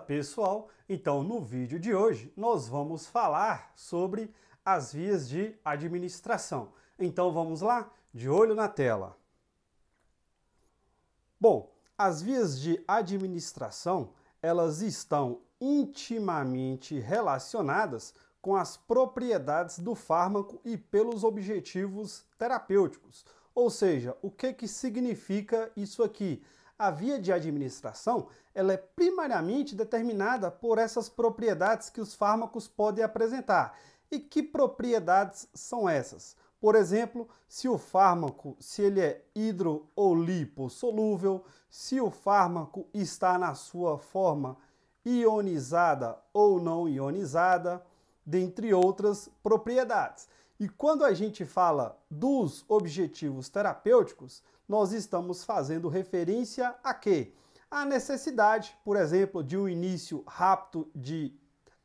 pessoal? Então, no vídeo de hoje, nós vamos falar sobre as vias de administração. Então, vamos lá? De olho na tela. Bom, as vias de administração, elas estão intimamente relacionadas com as propriedades do fármaco e pelos objetivos terapêuticos. Ou seja, o que significa isso aqui? A via de administração, ela é primariamente determinada por essas propriedades que os fármacos podem apresentar. E que propriedades são essas? Por exemplo, se o fármaco, se ele é hidro ou lipossolúvel, se o fármaco está na sua forma ionizada ou não ionizada, dentre outras propriedades. E quando a gente fala dos objetivos terapêuticos, nós estamos fazendo referência a quê? A necessidade, por exemplo, de um início rápido de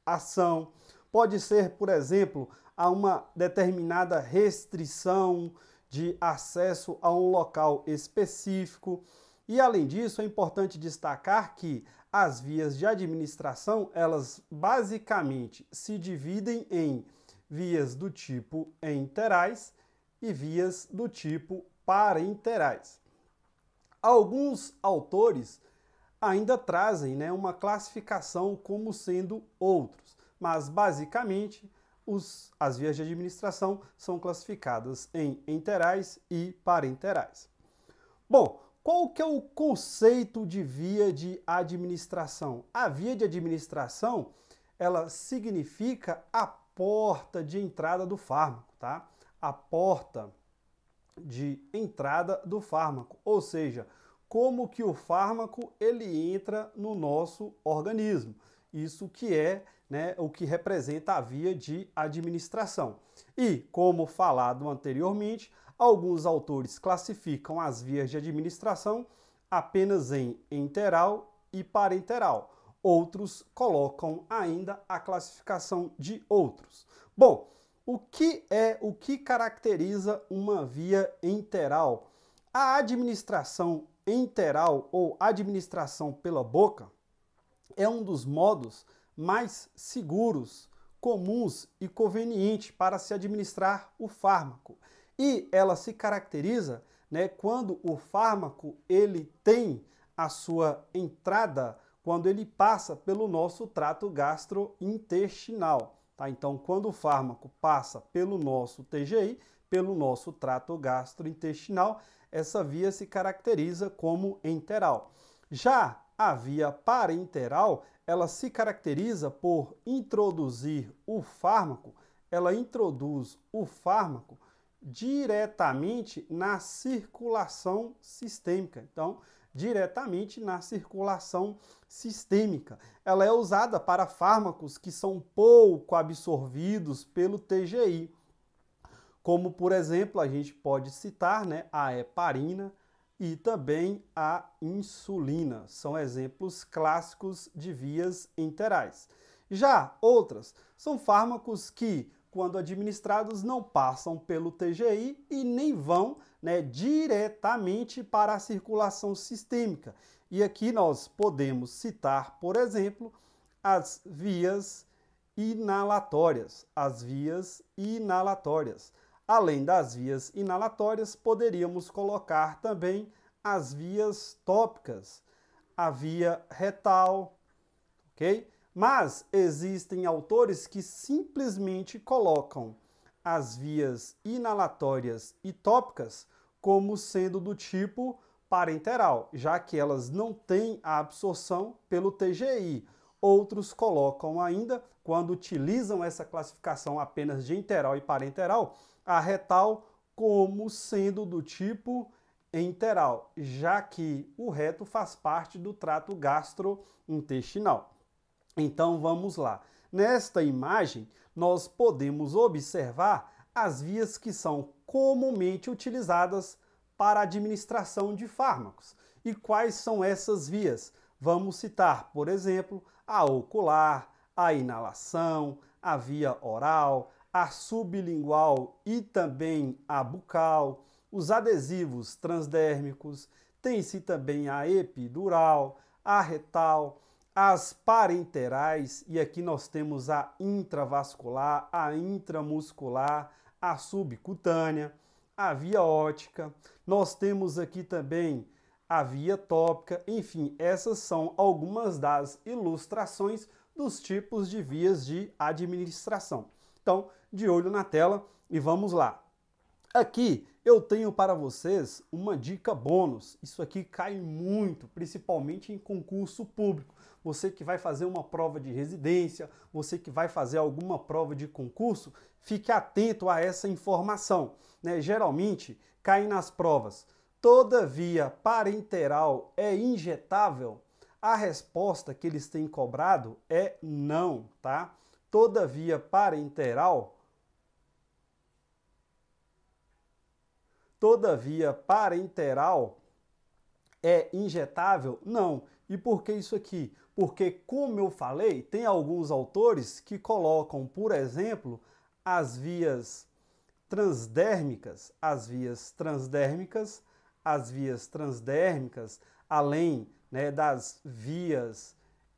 ação, pode ser, por exemplo, a uma determinada restrição de acesso a um local específico. E, além disso, é importante destacar que as vias de administração, elas basicamente se dividem em vias do tipo enterais e vias do tipo parenterais. Alguns autores ainda trazem, uma classificação como sendo outros, mas basicamente as vias de administração são classificadas em enterais e parenterais. Bom, qual que é o conceito de via de administração? A via de administração, ela significa a porta de entrada do fármaco, tá? A porta de entrada do fármaco, ou seja, como que o fármaco ele entra no nosso organismo. Isso que é, o que representa a via de administração. E, como falado anteriormente, alguns autores classificam as vias de administração apenas em enteral e parenteral. Outros colocam ainda a classificação de outros. Bom, o que caracteriza uma via enteral? A administração enteral ou administração pela boca é um dos modos mais seguros, comuns e convenientes para se administrar o fármaco. E ela se caracteriza, quando o fármaco ele tem a sua entrada, quando ele passa pelo nosso trato gastrointestinal. Tá? Então, quando o fármaco passa pelo nosso TGI, pelo nosso trato gastrointestinal, essa via se caracteriza como enteral. Já a via parenteral, ela se caracteriza por introduzir o fármaco, ela introduz o fármaco diretamente na circulação sistêmica. Então, diretamente na circulação sistêmica. Ela é usada para fármacos que são pouco absorvidos pelo TGI. Como, por exemplo, a gente pode citar a heparina e também a insulina. São exemplos clássicos de vias enterais. Já outras são fármacos que, quando administrados, não passam pelo TGI e nem vão diretamente para a circulação sistêmica. E aqui nós podemos citar, por exemplo, as vias inalatórias. As vias inalatórias. Além das vias inalatórias, poderíamos colocar também as vias tópicas, a via retal, ok? Mas existem autores que simplesmente colocam as vias inalatórias e tópicas como sendo do tipo parenteral, já que elas não têm a absorção pelo TGI. Outros colocam ainda, quando utilizam essa classificação apenas de enteral e parenteral, a retal como sendo do tipo enteral, já que o reto faz parte do trato gastrointestinal. Então vamos lá. Nesta imagem, nós podemos observar as vias que são comumente utilizadas para a administração de fármacos. E quais são essas vias? Vamos citar, por exemplo, a ocular, a inalação, a via oral, a sublingual e também a bucal, os adesivos transdérmicos, tem-se também a epidural, a retal, as parenterais, e aqui nós temos a intravascular, a intramuscular, a subcutânea, a via óptica, nós temos aqui também a via tópica, enfim, essas são algumas das ilustrações dos tipos de vias de administração. Então, de olho na tela e vamos lá. Aqui eu tenho para vocês uma dica bônus. Isso aqui cai muito, principalmente em concurso público. Você que vai fazer uma prova de residência, você que vai fazer alguma prova de concurso, fique atento a essa informação, né? Geralmente cai nas provas. Toda via parenteral é injetável? A resposta que eles têm cobrado é não, tá? Toda via parenteral é injetável? Não. E por que isso aqui? Porque, como eu falei, tem alguns autores que colocam, por exemplo, as vias transdérmicas, além, né, das vias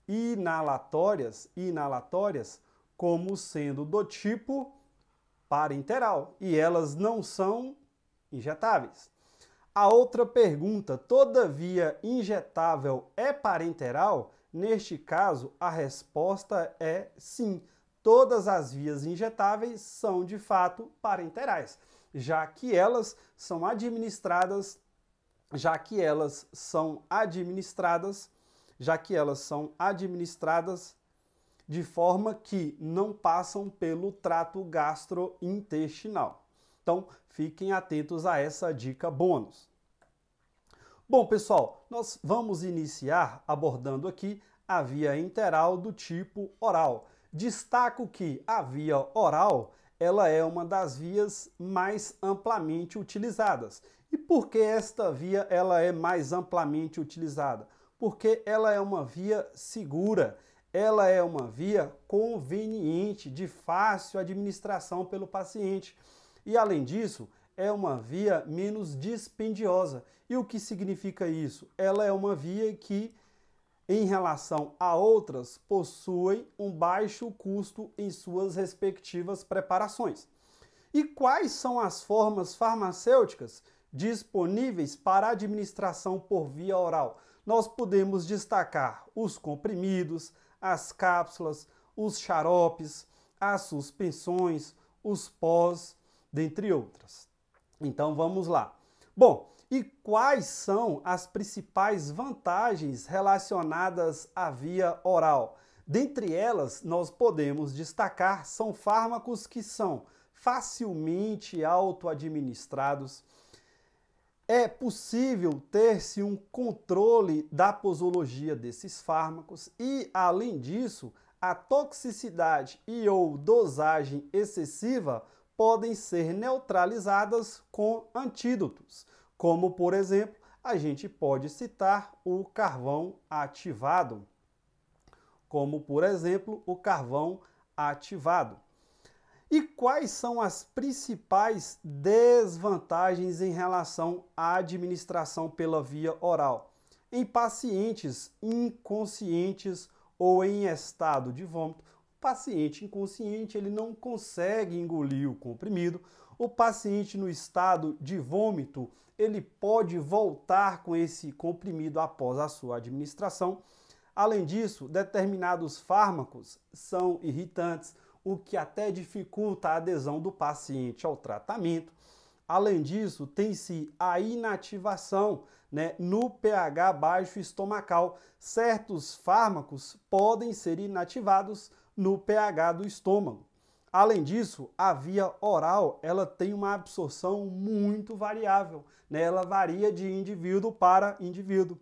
inalatórias, como sendo do tipo parenteral, e elas não são injetáveis. A outra pergunta, toda via injetável é parenteral? Neste caso, a resposta é sim. Todas as vias injetáveis são de fato parenterais, já que elas são administradas de forma que não passam pelo trato gastrointestinal. Então, fiquem atentos a essa dica bônus. Bom, pessoal, nós vamos iniciar abordando aqui a via enteral do tipo oral. Destaco que a via oral, ela é uma das vias mais amplamente utilizadas. E por que esta via ela é mais amplamente utilizada? Porque ela é uma via segura, ela é uma via conveniente, de fácil administração pelo paciente. E, além disso, é uma via menos dispendiosa. E o que significa isso? Ela é uma via que, em relação a outras, possui um baixo custo em suas respectivas preparações. E quais são as formas farmacêuticas disponíveis para administração por via oral? Nós podemos destacar os comprimidos, as cápsulas, os xaropes, as suspensões, os pós, dentre outras. Então vamos lá. Bom, e quais são as principais vantagens relacionadas à via oral? Dentre elas, nós podemos destacar, são fármacos que são facilmente auto-administrados. É possível ter-se um controle da posologia desses fármacos e, além disso, a toxicidade e ou dosagem excessiva podem ser neutralizadas com antídotos, como, por exemplo, a gente pode citar o carvão ativado. E quais são as principais desvantagens em relação à administração pela via oral? Em pacientes inconscientes ou em estado de vômito, o paciente inconsciente ele não consegue engolir o comprimido, o paciente no estado de vômito ele pode voltar com esse comprimido após a sua administração. Além disso, determinados fármacos são irritantes, o que até dificulta a adesão do paciente ao tratamento. Além disso, tem-se a inativação, né, no pH baixo estomacal. Certos fármacos podem ser inativados no pH do estômago. Além disso, a via oral ela tem uma absorção muito variável, né? Ela varia de indivíduo para indivíduo.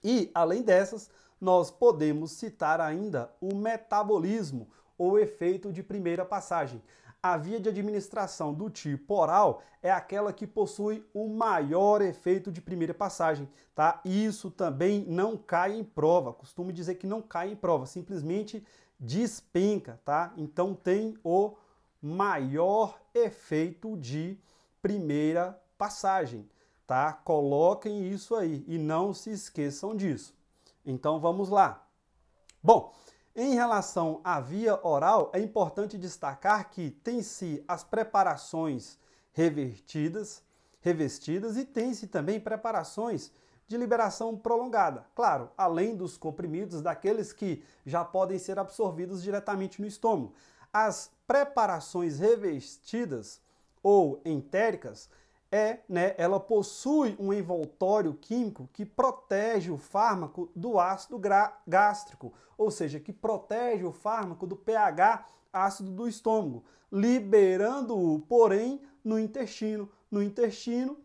E, além dessas, nós podemos citar ainda o metabolismo ou efeito de primeira passagem. A via de administração do tipo oral é aquela que possui o maior efeito de primeira passagem, tá? Isso também não cai em prova. Costumo dizer que não cai em prova, simplesmente despenca, tá? Então tem o maior efeito de primeira passagem, tá? Coloquem isso aí e não se esqueçam disso. Então vamos lá. Bom, em relação à via oral, é importante destacar que tem-se as preparações revestidas e tem-se também preparações de liberação prolongada. Claro, além dos comprimidos, daqueles que já podem ser absorvidos diretamente no estômago. As preparações revestidas ou entéricas, ela possui um envoltório químico que protege o fármaco do ácido gástrico, ou seja, que protege o fármaco do pH ácido do estômago, liberando-o, porém, no intestino. No intestino,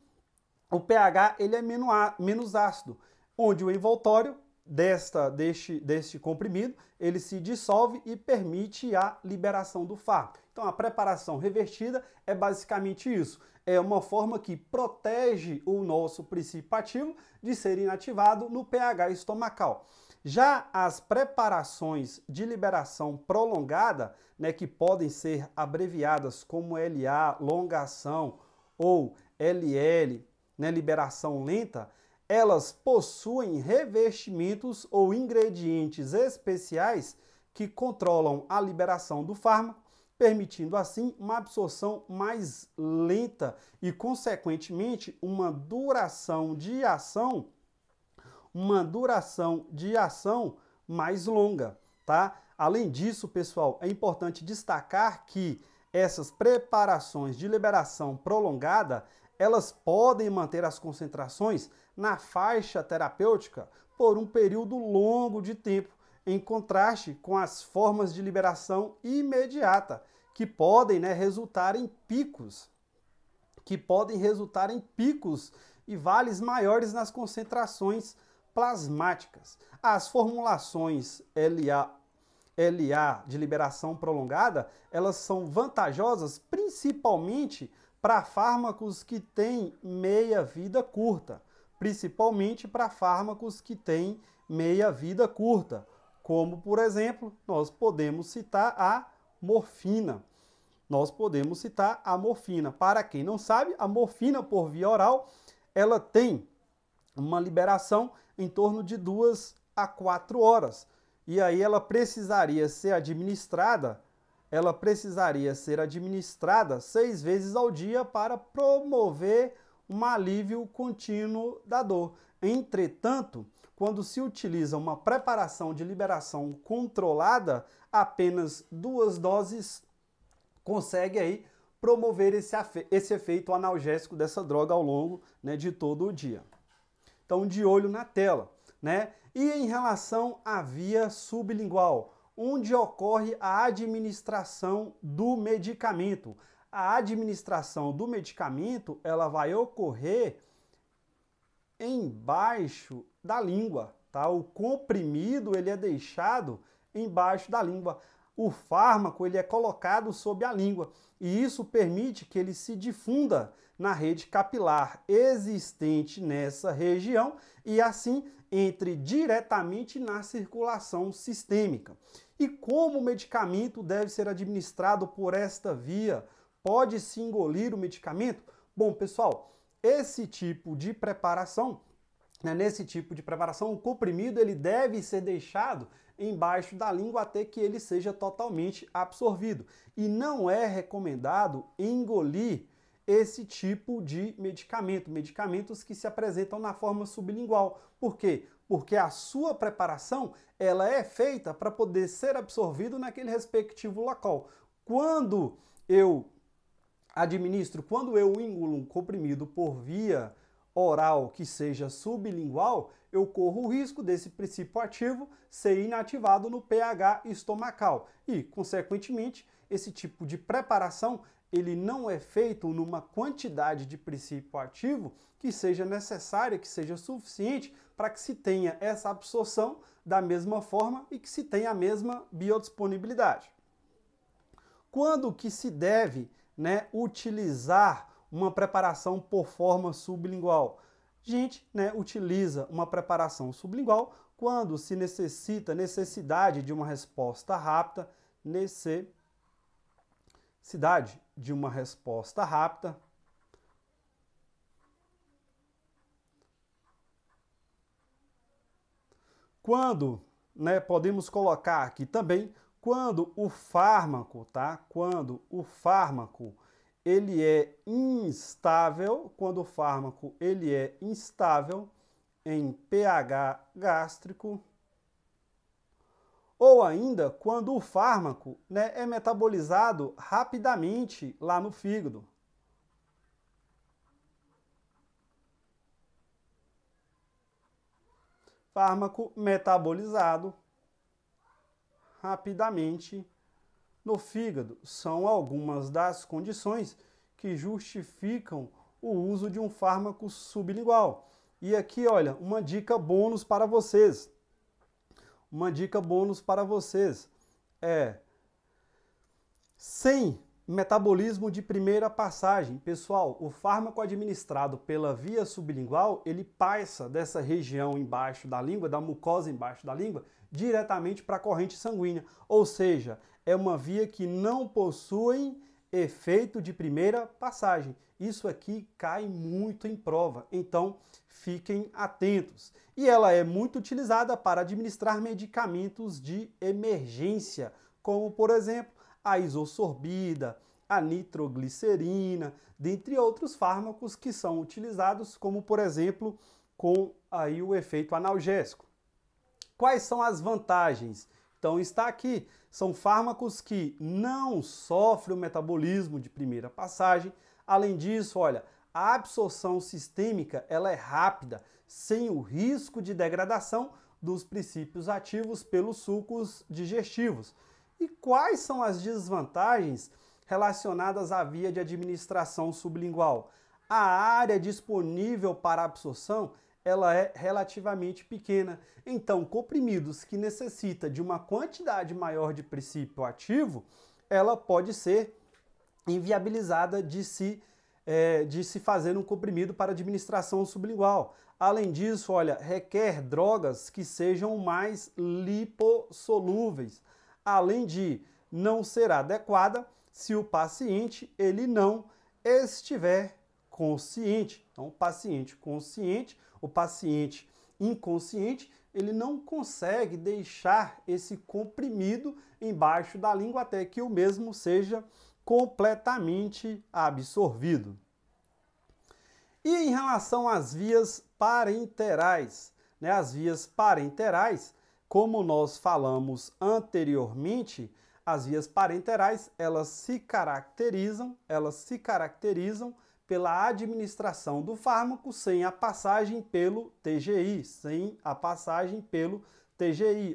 o pH ele é menos ácido, onde o envoltório deste comprimido, ele se dissolve e permite a liberação do fármaco. Então, a preparação revertida é basicamente isso. É uma forma que protege o nosso princípio ativo de ser inativado no pH estomacal. Já as preparações de liberação prolongada, que podem ser abreviadas como LA, longa ação, ou LL, liberação lenta, elas possuem revestimentos ou ingredientes especiais que controlam a liberação do fármaco, permitindo assim uma absorção mais lenta e, consequentemente, uma duração de ação mais longa, tá? Além disso, pessoal, é importante destacar que essas preparações de liberação prolongada, elas podem manter as concentrações na faixa terapêutica por um período longo de tempo, em contraste com as formas de liberação imediata, que podem resultar em picos, e vales maiores nas concentrações plasmáticas. As formulações LA de liberação prolongada, elas são vantajosas principalmente para fármacos que têm meia-vida curta, como, por exemplo, nós podemos citar a morfina. Para quem não sabe, a morfina por via oral, ela tem uma liberação em torno de 2 a 4 horas. E aí ela precisaria ser administrada 6 vezes ao dia para promover um alívio contínuo da dor. Entretanto, quando se utiliza uma preparação de liberação controlada, apenas 2 doses consegue aí promover esse efeito analgésico dessa droga ao longo de todo o dia. Então, de olho na tela, E em relação à via sublingual, onde ocorre a administração do medicamento. A administração do medicamento, ela vai ocorrer embaixo da língua, tá? O comprimido, ele é deixado embaixo da língua. O fármaco, ele é colocado sob a língua, e isso permite que ele se difunda na rede capilar existente nessa região e assim entre diretamente na circulação sistêmica. E como o medicamento deve ser administrado por esta via? Pode-se engolir o medicamento? Bom, pessoal, nesse tipo de preparação, o comprimido ele deve ser deixado embaixo da língua até que ele seja totalmente absorvido. E não é recomendado engolir esse tipo de medicamentos que se apresentam na forma sublingual. Por quê? Porque a sua preparação ela é feita para poder ser absorvido naquele respectivo local. Quando eu engulo um comprimido por via oral que seja sublingual, eu corro o risco desse princípio ativo ser inativado no pH estomacal e, consequentemente, esse tipo de preparação ele não é feito numa quantidade de princípio ativo que seja necessária, que seja suficiente para que se tenha essa absorção da mesma forma e que se tenha a mesma biodisponibilidade. Quando que se deve utilizar uma preparação por forma sublingual? A gente utiliza uma preparação sublingual quando se necessidade de uma resposta rápida, quando né, podemos colocar aqui também quando o fármaco, tá? Quando o fármaco ele é instável, quando o fármaco ele é instável em pH gástrico, ou ainda quando o fármaco, né, é metabolizado rapidamente lá no fígado. Fármaco metabolizado rapidamente no fígado. São algumas das condições que justificam o uso de um fármaco sublingual. E aqui, olha, uma dica bônus para vocês. Uma dica bônus para vocês é sem metabolismo de primeira passagem. Pessoal, o fármaco administrado pela via sublingual, ele passa dessa região embaixo da língua, da mucosa embaixo da língua, diretamente para a corrente sanguínea. Ou seja, é uma via que não possui efeito de primeira passagem. Isso aqui cai muito em prova, então fiquem atentos. E ela é muito utilizada para administrar medicamentos de emergência, como por exemplo, a isosorbida, a nitroglicerina, dentre outros fármacos que são utilizados, como por exemplo, com aí o efeito analgésico. Quais são as vantagens? Então está aqui, são fármacos que não sofrem o metabolismo de primeira passagem. Além disso, olha, a absorção sistêmica ela é rápida, sem o risco de degradação dos princípios ativos pelos sucos digestivos. E quais são as desvantagens relacionadas à via de administração sublingual? A área disponível para absorção ela é relativamente pequena. Então, comprimidos que necessitam de uma quantidade maior de princípio ativo, ela pode ser inviabilizada de se fazer um comprimido para administração sublingual. Além disso, olha, requer drogas que sejam mais lipossolúveis, além de não ser adequada se o paciente ele não estiver consciente. Então, o paciente consciente, o paciente inconsciente, ele não consegue deixar esse comprimido embaixo da língua até que o mesmo seja completamente absorvido. E em relação às vias parenterais, né? As vias parenterais, como nós falamos anteriormente, as vias parenterais, elas se caracterizam pela administração do fármaco sem a passagem pelo TGI,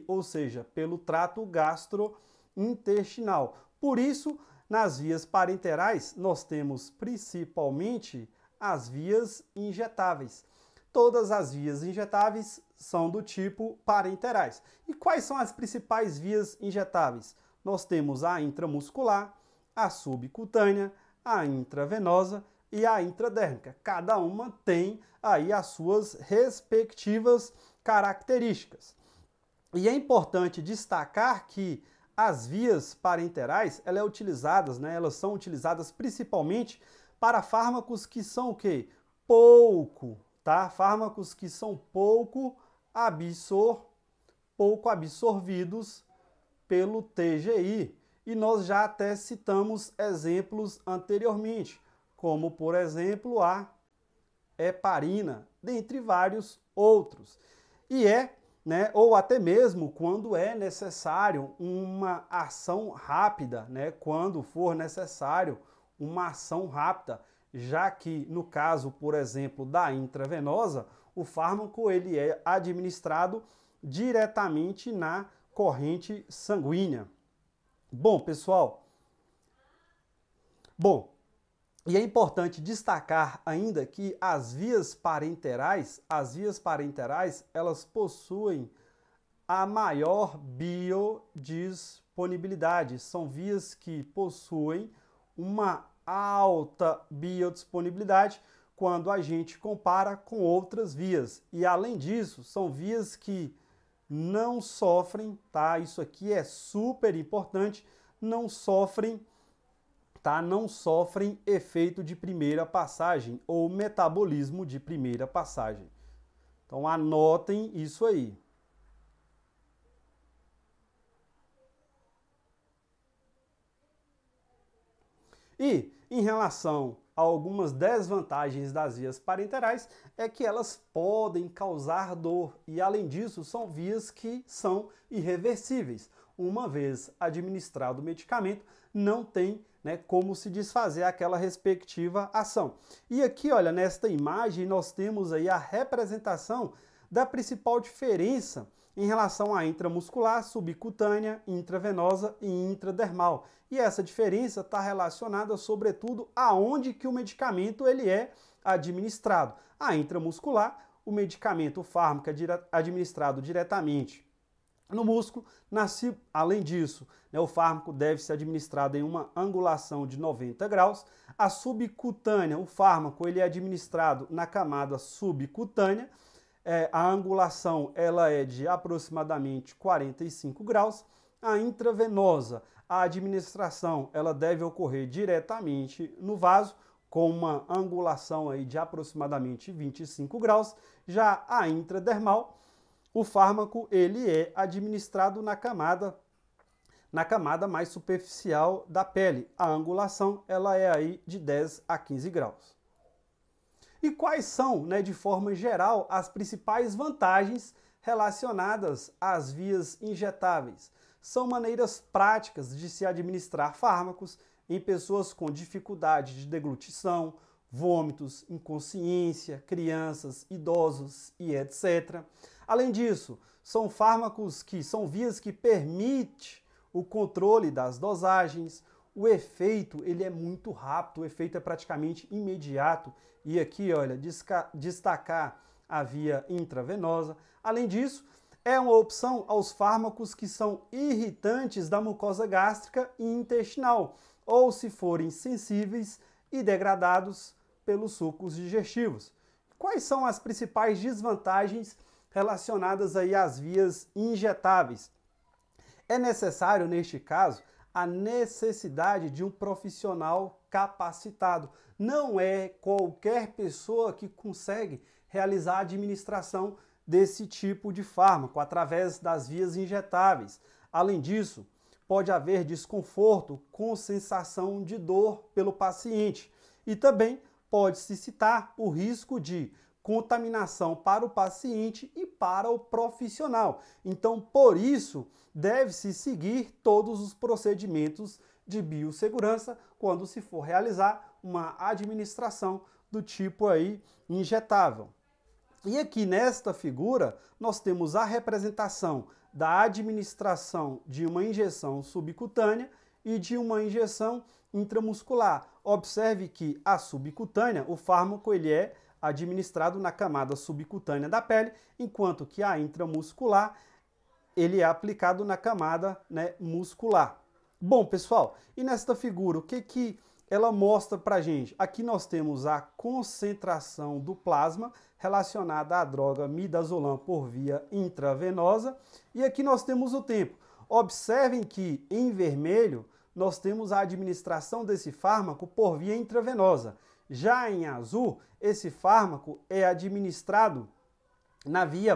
ou seja, pelo trato gastrointestinal. Por isso, nas vias parenterais, nós temos principalmente as vias injetáveis. Todas as vias injetáveis são do tipo parenterais. E quais são as principais vias injetáveis? Nós temos a intramuscular, a subcutânea, a intravenosa e a intradérmica. Cada uma tem aí as suas respectivas características. E é importante destacar que as vias parenterais, elas são utilizadas principalmente para fármacos que são o quê? Fármacos que são pouco absorvidos pelo TGI. E nós já até citamos exemplos anteriormente, como por exemplo a heparina, dentre vários outros. Ou até mesmo quando é necessário uma ação rápida, né? Quando for necessário uma ação rápida, já que no caso, por exemplo, da intravenosa, o fármaco ele é administrado diretamente na corrente sanguínea. Bom, pessoal, e é importante destacar ainda que as vias parenterais, elas possuem a maior biodisponibilidade. São vias que possuem uma alta biodisponibilidade quando a gente compara com outras vias. E além disso, são vias que não sofrem, tá? Isso aqui é super importante, não sofrem efeito de primeira passagem ou metabolismo de primeira passagem. Então anotem isso aí. E em relação a algumas desvantagens das vias parenterais, é que elas podem causar dor e, além disso, são vias que são irreversíveis. Uma vez administrado o medicamento, não tem, né, como se desfazer aquela respectiva ação. E aqui, olha, nesta imagem nós temos aí a representação da principal diferença em relação à intramuscular, subcutânea, intravenosa e intradermal. E essa diferença está relacionada, sobretudo, aonde que o medicamento ele é administrado. A intramuscular, o medicamento, o fármaco é administrado diretamente no músculo. Além disso, né, o fármaco deve ser administrado em uma angulação de 90 graus. A subcutânea, o fármaco ele é administrado na camada subcutânea. A angulação ela é de aproximadamente 45 graus. A intravenosa, a administração ela deve ocorrer diretamente no vaso, com uma angulação aí de aproximadamente 25 graus. Já a intradermal, o fármaco ele é administrado na camada mais superficial da pele. A angulação ela é aí de 10 a 15 graus. E quais são, né, de forma geral, as principais vantagens relacionadas às vias injetáveis? São maneiras práticas de se administrar fármacos em pessoas com dificuldade de deglutição, vômitos, inconsciência, crianças, idosos e etc. Além disso, são fármacos que são vias que permitem o controle das dosagens. O efeito ele é muito rápido, o efeito é praticamente imediato. E aqui, olha, destacar a via intravenosa. Além disso, é uma opção aos fármacos que são irritantes da mucosa gástrica e intestinal, ou se forem sensíveis e degradados pelos sucos digestivos. Quais são as principais desvantagens relacionadas aí às vias injetáveis? É necessário, neste caso, a necessidade de um profissional capacitado. Não é qualquer pessoa que consegue realizar a administração desse tipo de fármaco através das vias injetáveis. Além disso, pode haver desconforto com sensação de dor pelo paciente. E também pode-se citar o risco de contaminação para o paciente e para o profissional. Então, por isso, deve-se seguir todos os procedimentos de biossegurança quando se for realizar uma administração do tipo aí injetável. E aqui nesta figura, nós temos a representação da administração de uma injeção subcutânea e de uma injeção intramuscular. Observe que a subcutânea, o fármaco ele é administrado na camada subcutânea da pele, enquanto que a intramuscular ele é aplicado na camada, né, muscular. Bom, pessoal, e nesta figura, o que ela mostra pra gente? Aqui nós temos a concentração do plasma relacionada à droga midazolam por via intravenosa, e aqui nós temos o tempo. Observem que em vermelho nós temos a administração desse fármaco por via intravenosa. Já em azul, esse fármaco é administrado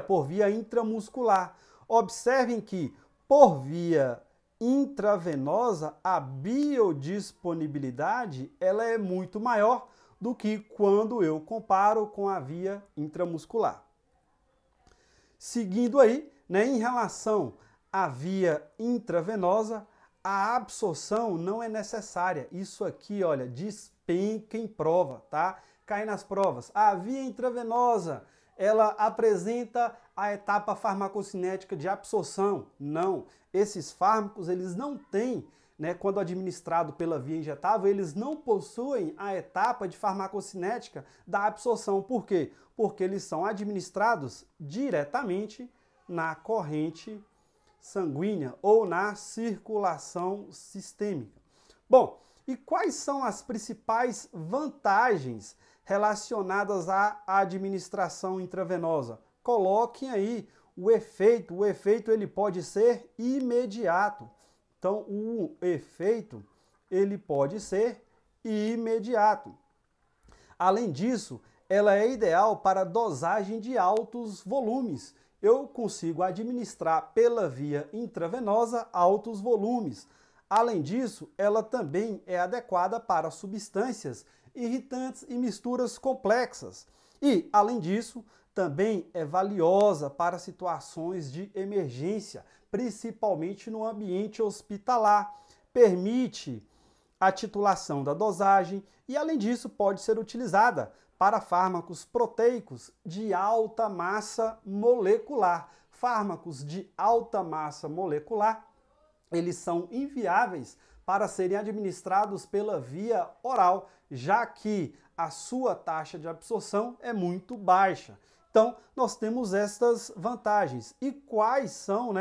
por via intramuscular. Observem que por via intravenosa a biodisponibilidade ela é muito maior do que quando eu comparo com a via intramuscular. Seguindo aí, né, em relação à via intravenosa, a absorção não é necessária. Isso aqui, olha, despenca em prova, tá? Cai nas provas. A via intravenosa, ela apresenta a etapa farmacocinética de absorção. Não, esses fármacos, eles não têm, né, quando administrado pela via injetável, eles não possuem a etapa de farmacocinética da absorção. Por quê? Porque eles são administrados diretamente na corrente sanguínea ou na circulação sistêmica. Bom, e quais são as principais vantagens relacionadas à administração intravenosa? Coloquem aí o efeito. O efeito ele pode ser imediato. Então, o efeito ele pode ser imediato. Além disso, ela é ideal para dosagem de altos volumes. Eu consigo administrar pela via intravenosa altos volumes. Além disso, ela também é adequada para substâncias irritantes e misturas complexas. E, além disso, também é valiosa para situações de emergência, principalmente no ambiente hospitalar. Permite a titulação da dosagem e, além disso, pode ser utilizada para fármacos proteicos de alta massa molecular. Fármacos de alta massa molecular, eles são inviáveis para serem administrados pela via oral, já que a sua taxa de absorção é muito baixa. Então, nós temos estas vantagens. E quais são,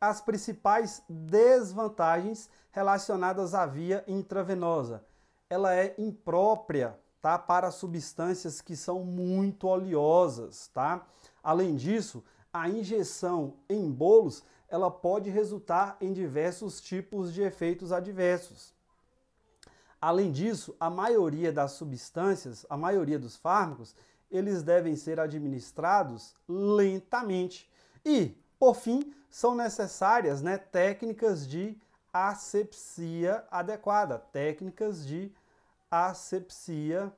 as principais desvantagens relacionadas à via intravenosa? Ela é imprópria, tá, para substâncias que são muito oleosas, tá? Além disso, a injeção em bolos, ela pode resultar em diversos tipos de efeitos adversos. Além disso, a maioria das substâncias, a maioria dos fármacos, eles devem ser administrados lentamente. E, por fim, são necessárias, técnicas de asepsia adequada. Técnicas de asepsia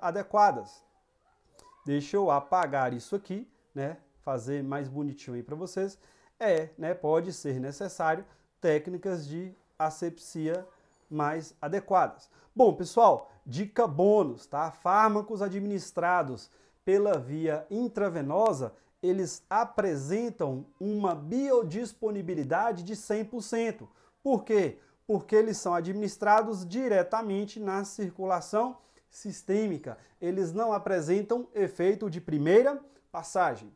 adequadas. Deixa eu apagar isso aqui, fazer mais bonitinho aí para vocês. Pode ser necessário técnicas de asepsia mais adequadas. Bom, pessoal, dica bônus, tá? Fármacos administrados pela via intravenosa, eles apresentam uma biodisponibilidade de 100%. Por quê? Porque eles são administrados diretamente na circulação sistêmica. Eles não apresentam efeito de primeira passagem.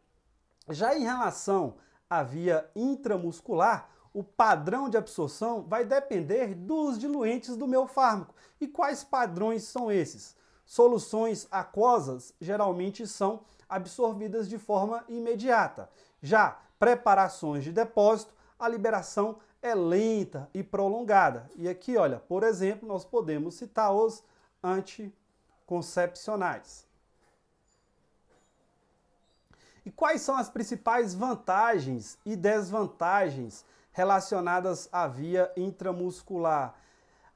Já em relação à via intramuscular, o padrão de absorção vai depender dos diluentes do meu fármaco. E quais padrões são esses? Soluções aquosas geralmente são absorvidas de forma imediata. Já preparações de depósito, a liberação é lenta e prolongada. E aqui, olha, por exemplo, nós podemos citar os anticoncepcionais. E quais são as principais vantagens e desvantagens relacionadas à via intramuscular?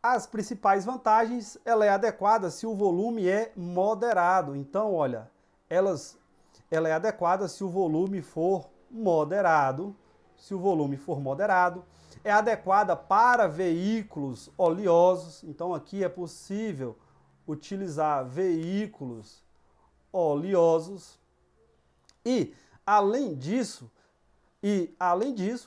As principais vantagens, ela é adequada se o volume é moderado. Então, olha, ela é adequada se o volume for moderado. É adequada para veículos oleosos. Então, aqui é possível utilizar veículos oleosos. E, além disso,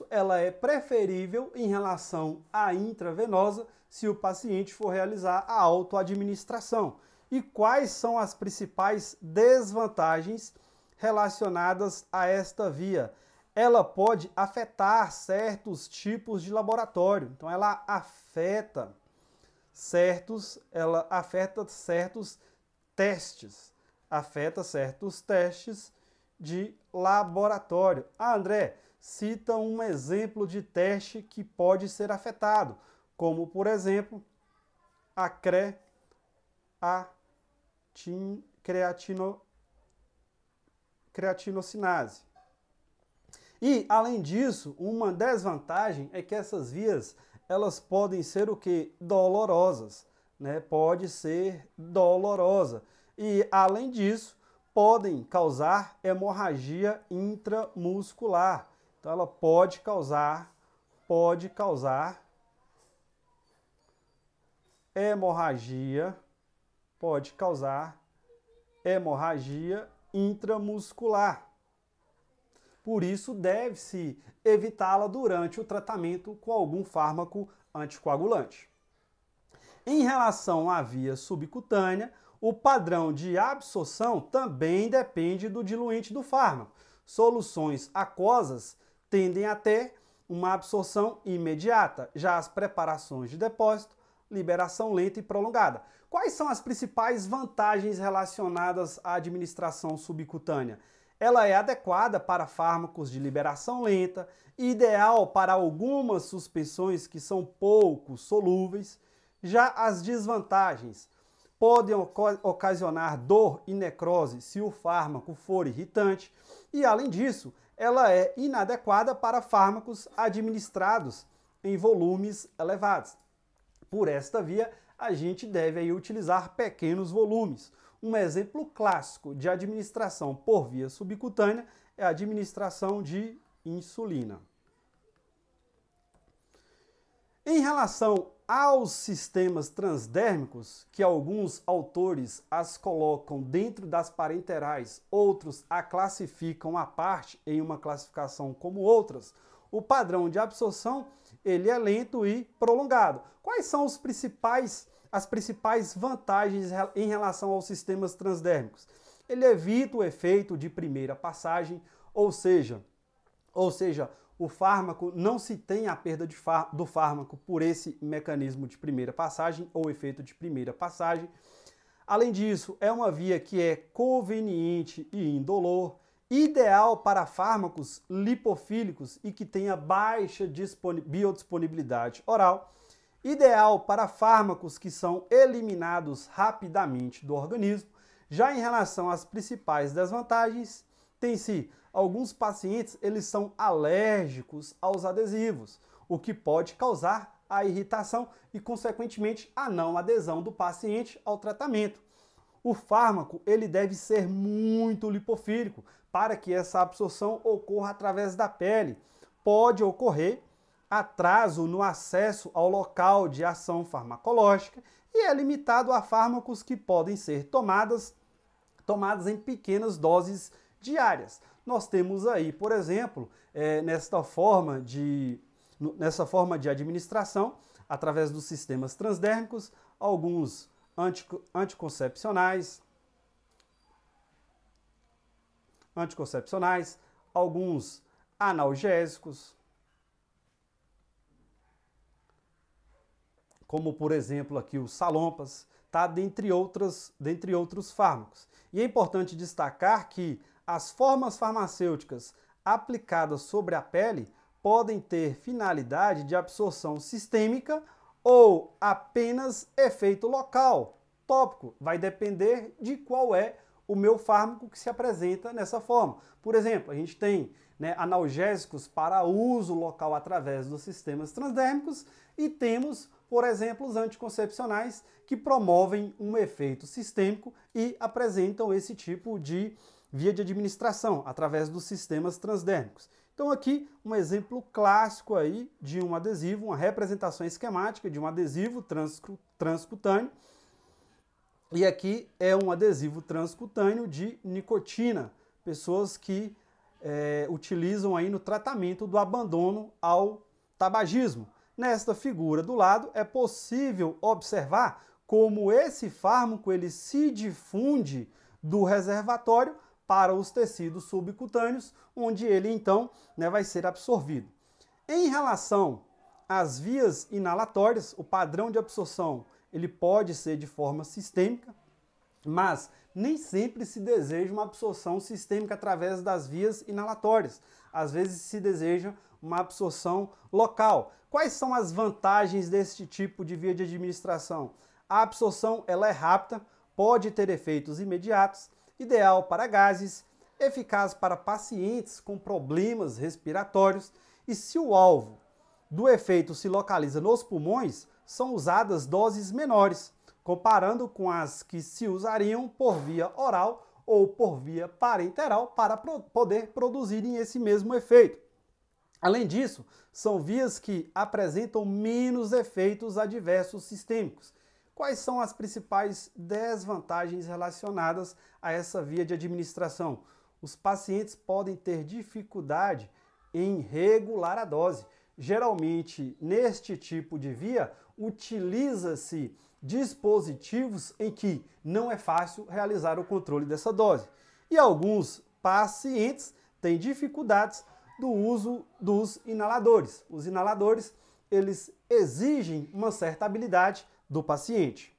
ela é preferível em relação à intravenosa se o paciente for realizar a autoadministração. E quais são as principais desvantagens relacionadas a esta via? Ela pode afetar certos tipos de laboratório. Então, ela afeta certos testes. Afeta certos testes de laboratório. André, cita um exemplo de teste que pode ser afetado, como, por exemplo, a creatinocinase. E, além disso, uma desvantagem é que essas vias, elas podem ser o quê? Dolorosas, Pode ser dolorosa. E, além disso, podem causar hemorragia intramuscular. Então, ela pode causar hemorragia intramuscular. Por isso, deve-se evitá-la durante o tratamento com algum fármaco anticoagulante. Em relação à via subcutânea, o padrão de absorção também depende do diluente do fármaco. Soluções aquosas tendem a ter uma absorção imediata, já as preparações de depósito, liberação lenta e prolongada. Quais são as principais vantagens relacionadas à administração subcutânea? Ela é adequada para fármacos de liberação lenta, ideal para algumas suspensões que são pouco solúveis. Já as desvantagens podem ocasionar dor e necrose se o fármaco for irritante. E, além disso, ela é inadequada para fármacos administrados em volumes elevados. Por esta via, a gente deve aí utilizar pequenos volumes. Um exemplo clássico de administração por via subcutânea é a administração de insulina. Em relação aos sistemas transdérmicos, que alguns autores as colocam dentro das parenterais, outros a classificam à parte em uma classificação como outras, o padrão de absorção ele é lento e prolongado. Quais são as principais vantagens em relação aos sistemas transdérmicos? Ele evita o efeito de primeira passagem, ou seja, o fármaco não se tem a perda do fármaco por esse mecanismo de primeira passagem ou efeito de primeira passagem. Além disso, é uma via que é conveniente e indolor, ideal para fármacos lipofílicos e que tenha baixa biodisponibilidade oral, ideal para fármacos que são eliminados rapidamente do organismo. Já em relação às principais desvantagens, tem-se alguns pacientes eles são alérgicos aos adesivos, o que pode causar a irritação e, consequentemente, a não adesão do paciente ao tratamento. O fármaco ele deve ser muito lipofílico para que essa absorção ocorra através da pele. Pode ocorrer atraso no acesso ao local de ação farmacológica e é limitado a fármacos que podem ser tomadas em pequenas doses diárias. Nós temos aí, por exemplo, nessa forma de administração, através dos sistemas transdérmicos, alguns anticoncepcionais, alguns analgésicos, como por exemplo aqui os salompas, tá? dentre outros fármacos. E é importante destacar que as formas farmacêuticas aplicadas sobre a pele podem ter finalidade de absorção sistêmica ou apenas efeito local, tópico. Vai depender de qual é o meu fármaco que se apresenta nessa forma. Por exemplo, a gente tem analgésicos para uso local através dos sistemas transdérmicos e temos, por exemplo, os anticoncepcionais que promovem um efeito sistêmico e apresentam esse tipo de via de administração através dos sistemas transdérmicos. Então aqui um exemplo clássico aí de um adesivo, uma representação esquemática de um adesivo transcutâneo. E aqui é um adesivo transcutâneo de nicotina, pessoas que utilizam aí no tratamento do abandono ao tabagismo. Nesta figura do lado é possível observar como esse fármaco ele se difunde do reservatório para os tecidos subcutâneos, onde ele então vai ser absorvido. Em relação às vias inalatórias, o padrão de absorção ele pode ser de forma sistêmica, mas nem sempre se deseja uma absorção sistêmica através das vias inalatórias. Às vezes se deseja uma absorção local. Quais são as vantagens deste tipo de via de administração? A absorção ela é rápida, pode ter efeitos imediatos, ideal para gases, eficaz para pacientes com problemas respiratórios e se o alvo do efeito se localiza nos pulmões, são usadas doses menores, comparando com as que se usariam por via oral ou por via parenteral para poder produzirem esse mesmo efeito. Além disso, são vias que apresentam menos efeitos adversos sistêmicos. Quais são as principais desvantagens relacionadas a essa via de administração? Os pacientes podem ter dificuldade em regular a dose. Geralmente, neste tipo de via, utiliza-se dispositivos em que não é fácil realizar o controle dessa dose. E alguns pacientes têm dificuldades do uso dos inaladores. Os inaladores, eles exigem uma certa habilidade do paciente.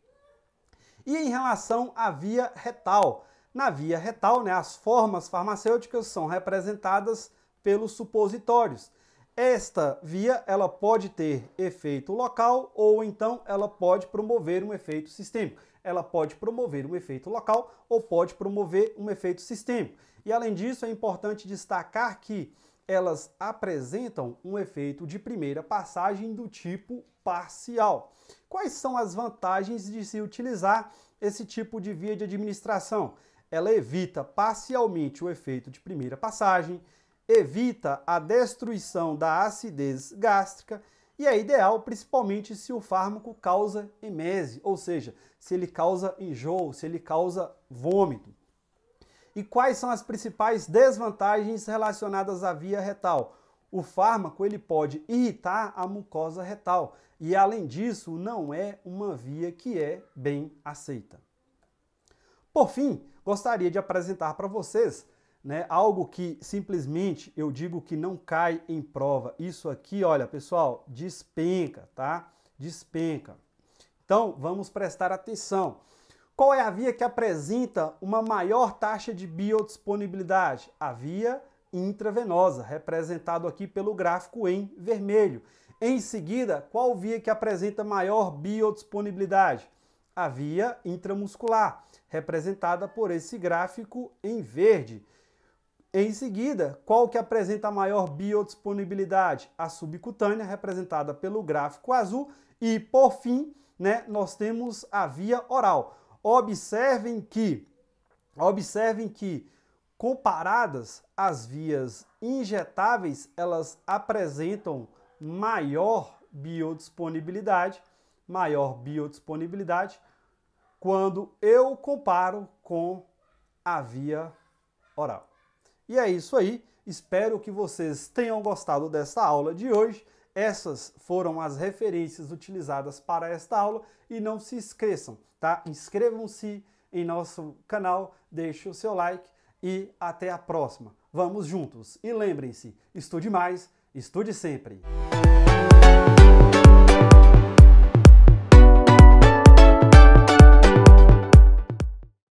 E em relação à via retal, na via retal, as formas farmacêuticas são representadas pelos supositórios. Esta via ela pode ter efeito local ou então ela pode promover um efeito sistêmico. Ela pode promover um efeito local ou pode promover um efeito sistêmico. E além disso, é importante destacar que elas apresentam um efeito de primeira passagem do tipo parcial. Quais são as vantagens de se utilizar esse tipo de via de administração? Ela evita parcialmente o efeito de primeira passagem, evita a destruição da acidez gástrica e é ideal principalmente se o fármaco causa emese, ou seja, se ele causa enjoo, se ele causa vômito. E quais são as principais desvantagens relacionadas à via retal? O fármaco ele pode irritar a mucosa retal e, além disso, não é uma via que é bem aceita. Por fim, gostaria de apresentar para vocês algo que simplesmente eu digo que não cai em prova. Isso aqui, olha, pessoal, despenca, tá? Despenca. Então, vamos prestar atenção. Qual é a via que apresenta uma maior taxa de biodisponibilidade? A via intravenosa, representado aqui pelo gráfico em vermelho. Em seguida, qual via que apresenta maior biodisponibilidade? A via intramuscular, representada por esse gráfico em verde. Em seguida, qual que apresenta a maior biodisponibilidade? A subcutânea, representada pelo gráfico azul. E, por fim, nós temos a via oral. Observem que, comparadas às vias injetáveis, elas apresentam maior biodisponibilidade quando eu comparo com a via oral. E é isso aí, espero que vocês tenham gostado dessa aula de hoje. Essas foram as referências utilizadas para esta aula e não se esqueçam, tá? Inscrevam-se em nosso canal, deixem o seu like e até a próxima. Vamos juntos! E lembrem-se, estude mais, estude sempre!